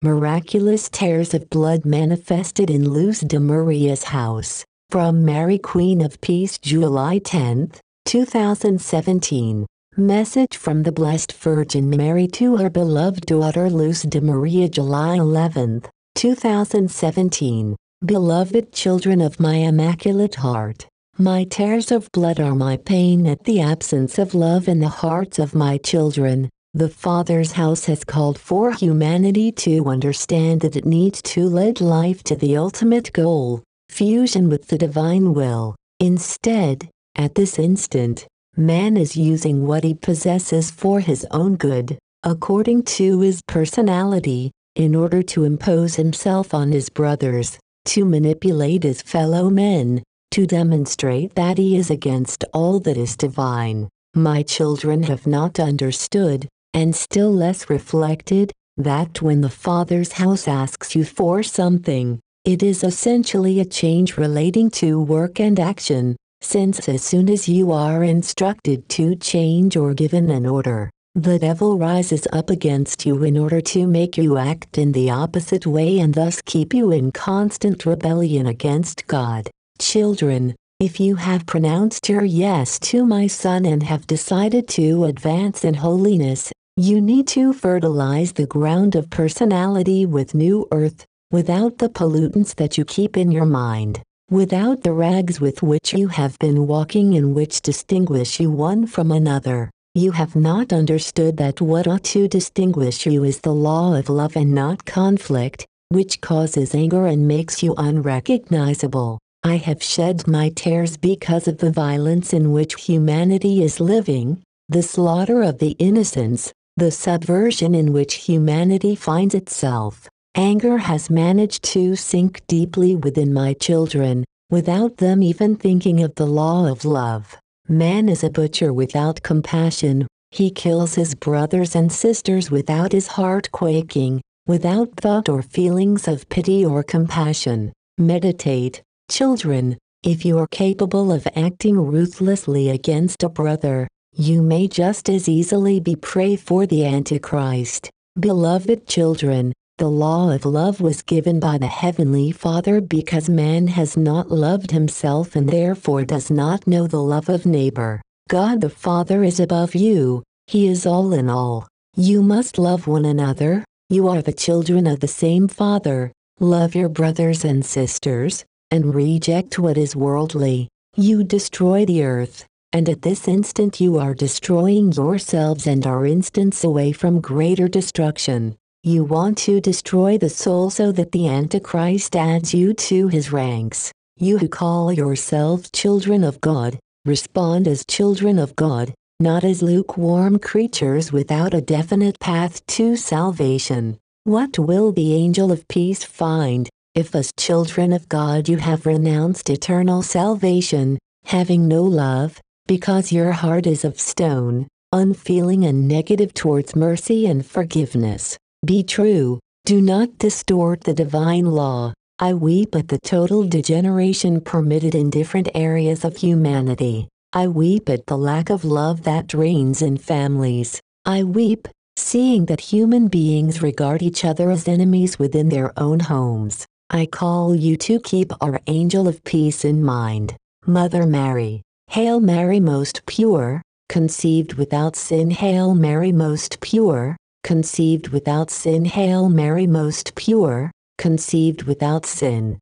Miraculous tears of blood manifested in Luz de Maria's house. From Mary Queen of Peace, July 10, 2017. Message from the Blessed Virgin Mary to her beloved daughter Luz de Maria, July 11, 2017. Beloved children of my Immaculate Heart, my tears of blood are my pain at the absence of love in the hearts of my children. The Father's house has called for humanity to understand that it needs to lead life to the ultimate goal, fusion with the divine will. Instead, at this instant, man is using what he possesses for his own good, according to his personality, in order to impose himself on his brothers, to manipulate his fellow men, to demonstrate that he is against all that is divine. My children have not understood, and still less reflected, that when the Father's house asks you for something, it is essentially a change relating to work and action, since as soon as you are instructed to change or given an order, the devil rises up against you in order to make you act in the opposite way and thus keep you in constant rebellion against God. Children, if you have pronounced your yes to my Son and have decided to advance in holiness, you need to fertilize the ground of personality with new earth, without the pollutants that you keep in your mind, without the rags with which you have been walking and which distinguish you one from another. You have not understood that what ought to distinguish you is the law of love and not conflict, which causes anger and makes you unrecognizable. I have shed my tears because of the violence in which humanity is living, the slaughter of the innocents, the subversion in which humanity finds itself. Anger has managed to sink deeply within my children, without them even thinking of the law of love. Man is a butcher without compassion. He kills his brothers and sisters without his heart quaking, without thought or feelings of pity or compassion. Meditate, children. If you are capable of acting ruthlessly against a brother, you may just as easily be prey for the Antichrist. Beloved children, the law of love was given by the Heavenly Father because man has not loved himself and therefore does not know the love of neighbor. God the Father is above you. He is all in all. You must love one another. You are the children of the same Father. Love your brothers and sisters, and reject what is worldly. You destroy the earth, and at this instant you are destroying yourselves and are instants away from greater destruction. You want to destroy the soul so that the Antichrist adds you to his ranks. You who call yourselves children of God, respond as children of God, not as lukewarm creatures without a definite path to salvation. What will the angel of peace find, if as children of God you have renounced eternal salvation, having no love, because your heart is of stone, unfeeling and negative towards mercy and forgiveness? Be true, do not distort the divine law. I weep at the total degeneration permitted in different areas of humanity. I weep at the lack of love that reigns in families. I weep, seeing that human beings regard each other as enemies within their own homes. I call you to keep our angel of peace in mind. Mother Mary, Hail Mary most pure, conceived without sin. Hail Mary most pure, conceived without sin. Hail Mary most pure, conceived without sin.